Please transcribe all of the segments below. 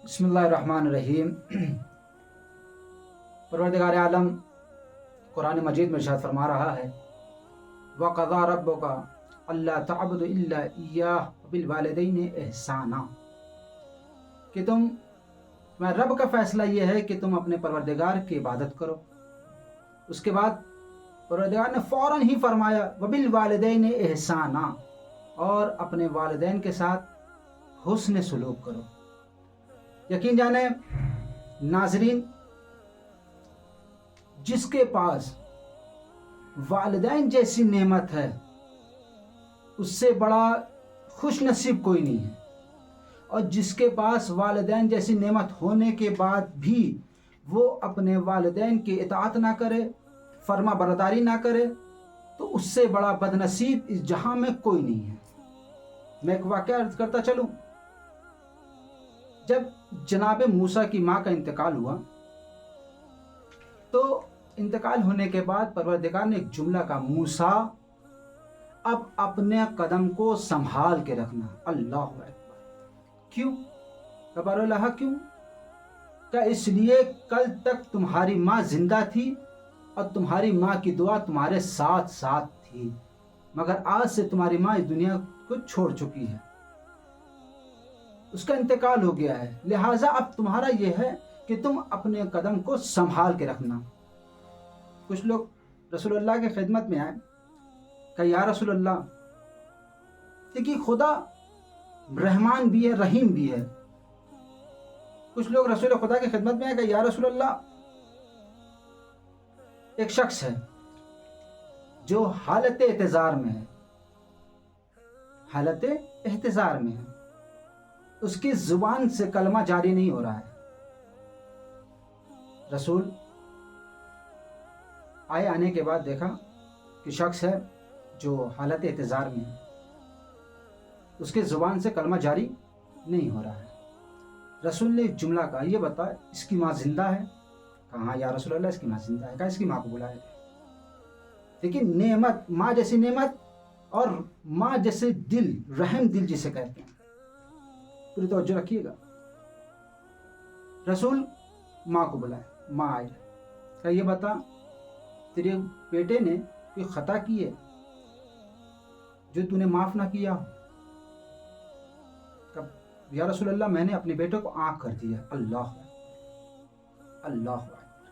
बिस्मिल्लाहिर्रहमानिर्रहीम। परवरदिगार आलम कुरान मजीद में इरशाद फरमा रहा है, वक़ज़ा रब्बुका अल्ला तअबुदु इल्ला इय्याह व बिल वालिदैनि इहसाना, कि तुम्हारे रब का फ़ैसला ये है कि तुम अपने परवरदिगार की इबादत करो। उसके बाद परवरदिगार ने फ़ौरन ही फरमाया व बिल वालिदैनि इहसाना, और अपने वालिदैन के साथ हुस्न सलूक करो। यकीन जाने नाज़रीन, जिसके पास वालिदैन जैसी नेमत है उससे बड़ा खुश नसीब कोई नहीं है, और जिसके पास वालिदैन जैसी नेमत होने के बाद भी वो अपने वालिदैन की इताअत ना करे, फर्मा बरदारी ना करे, तो उससे बड़ा बदनसीब इस जहां में कोई नहीं है। मैं एक वाक़या अर्ज़ करता चलूं। जब जनाब मूसा की माँ का इंतकाल हुआ तो इंतकाल होने के बाद परवरदिगार ने एक जुमला कहा, मूसा अब अपने कदम को संभाल के रखना। अल्लाह अकबर। क्यों? कबरल्लाह, क्यों? क्या इसलिए कल तक तुम्हारी माँ जिंदा थी और तुम्हारी माँ की दुआ तुम्हारे साथ साथ थी, मगर आज से तुम्हारी माँ इस दुनिया को छोड़ चुकी है, उसका इंतकाल हो गया है, लिहाजा अब तुम्हारा यह है कि तुम अपने कदम को संभाल के रखना। कुछ लोग रसूलुल्लाह की खिदमत में आए, कहा या रसूलुल्लाह, देखिए खुदा रहमान भी है, रहीम भी है। कुछ लोग रसूल खुदा की खिदमत में आए, कहा या रसूलुल्लाह, एक शख्स है जो हालत एहतिजार में है, हालत एहतिजार में है, उसकी जुबान से कलमा जारी नहीं हो रहा है। रसूल आए, आने के बाद देखा कि शख्स है जो हालत एहतिजार में है, उसके जुबान से कलमा जारी नहीं हो रहा है। रसूल ने एक जुमला कहा, ये बता इसकी माँ जिंदा है? कहा हाँ या रसूल अल्लाह, इसकी माँ जिंदा है। कहा इसकी माँ को बुलाया। लेकिन नेमत, माँ जैसी नेमत और माँ जैसे दिल, रहम दिल जिसे कहते हैं, पूरी तवज्जो रखिएगा। रसूल माँ को बुलाए, माँ आई, कहा ये बता तेरे बेटे ने कोई खता की है जो तूने माफ ना किया? कहा या रसूल अल्लाह, मैंने अपने बेटे को आँख कर दिया। अल्लाह अल्लाह,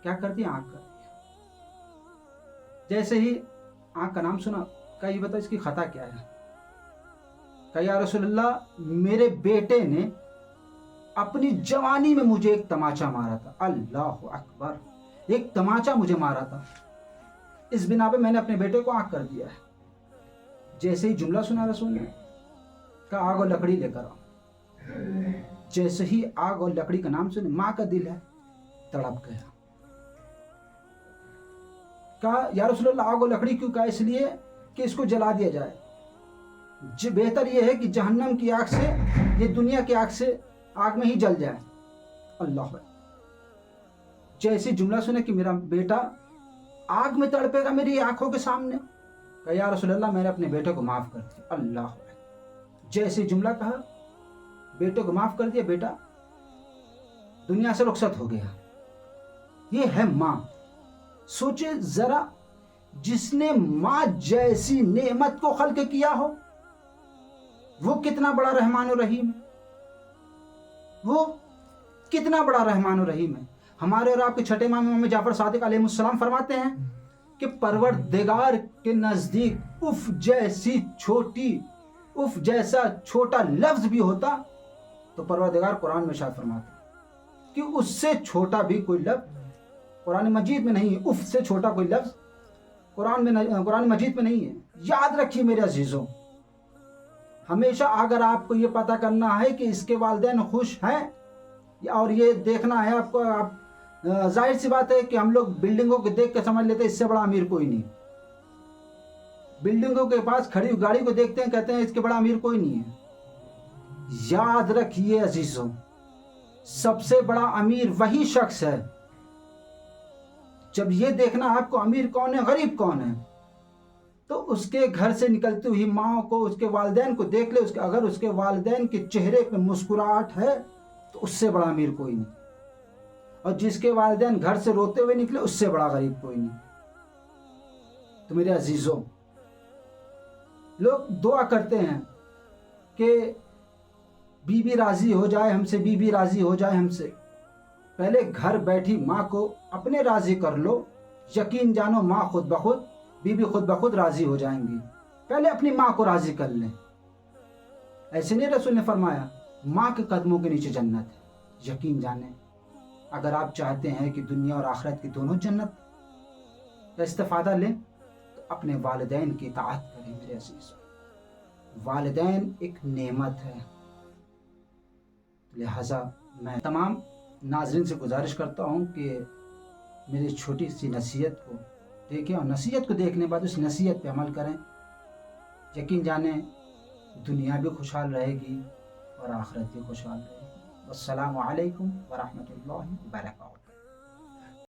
क्या कर दिया? आँख कर दिया। जैसे ही आँख का नाम सुना, कहा ये बता इसकी खता क्या है? कहा या रसूलल्लाह, मेरे बेटे ने अपनी जवानी में मुझे एक तमाचा मारा था। अल्लाह अकबर, एक तमाचा मुझे मारा था, इस बिना पे मैंने अपने बेटे को आँख कर दिया है। जैसे ही जुमला सुना रसूल ने, कहा आग और लकड़ी लेकर आओ। जैसे ही आग और लकड़ी का नाम सुने, माँ का दिल है तड़प गया। कहा या रसूलल्लाह, आग और लकड़ी क्यों? कहा इसलिए कि इसको जला दिया जाए, बेहतर यह है कि जहन्नम की आग से, ये दुनिया की आग से, आग में ही जल जाए। अल्लाह। जैसे जुमला सुने कि मेरा बेटा आग में तड़पेगा मेरी आंखों के सामने, कहा या रसूलल्लाह, मैंने अपने बेटे को माफ कर दिया। अल्लाह। जैसे जुमला कहा, बेटे को माफ कर दिया, बेटा दुनिया से रुखसत हो गया। ये है माँ। सोचे जरा, जिसने माँ जैसी नेमत को खल्क किया हो, वो कितना बड़ा रहमान और रहीम, वो कितना बड़ा रहमान और रहीम है। हमारे और आपके छठे इमाम जाफर सादिक अलैहिस्सलाम फरमाते हैं कि परवरदिगार के नजदीक उफ जैसी छोटी, उफ जैसा छोटा लफ्ज भी होता तो परवरदिगार कुरान में इरशाद फरमाते कि उससे छोटा भी कोई लफ्ज कुरान मजीद में नहीं है। उफ से छोटा कोई लफ्ज कुरान मजीद में नहीं है। याद रखिए मेरे अजीजों, हमेशा अगर आपको ये पता करना है कि इसके वालिदैन खुश हैं, और ये देखना है आपको, आप जाहिर सी बात है कि हम लोग बिल्डिंगों को देख के समझ लेते हैं इससे बड़ा अमीर कोई नहीं। बिल्डिंगों के पास खड़ी गाड़ी को देखते हैं, कहते हैं इसके बड़ा अमीर कोई नहीं है। याद रखिए अजीजों, सबसे बड़ा अमीर वही शख्स है। जब ये देखना आपको अमीर कौन है, गरीब कौन है, तो उसके घर से निकलती हुई माँ को, उसके वालिदैन को देख ले। अगर उसके वालिदैन के चेहरे पे मुस्कुराहट है تو اس سے بڑا امیر کوئی نہیں، اور جس کے والدین گھر سے روتے ہوئے نکلے اس سے بڑا غریب کوئی نہیں۔ تو میرے عزیزوں، لوگ دعا کرتے ہیں کہ بی بی راضی ہو جائے ہم سے، بی بی راضی ہو جائے ہم سے۔ پہلے گھر بیٹھی ماں کو اپنے راضی کر لو، یقین جانو ماں خود بخود، بی بی خود بخود راضی ہو جائیں گی۔ پہلے اپنی ماں کو راضی کر لیں۔ ایسے نہیں رسول نے فرمایا ماں کے قدموں کے نیچے جنت ہے؟ یقین جانیں، اگر آپ چاہتے ہیں کہ دنیا اور آخرت کی دونوں جنت کا استفادہ لیں تو اپنے والدین کی اطاعت کریں میرے عزیز۔ والدین ایک نعمت ہے، لہٰذا میں تمام ناظرین سے گزارش کرتا ہوں کہ میری چھوٹی سی نصیحت کو دیکھیں اور نصیحت کو دیکھنے بعد اس نصیحت پہ عمل کریں۔ یقین جانیں دنیا بھی خوشحال رہے گی اور آخرت بھی خوشحال رہے گی۔ السلام علیکم ورحمۃ اللہ وبرکاتہ۔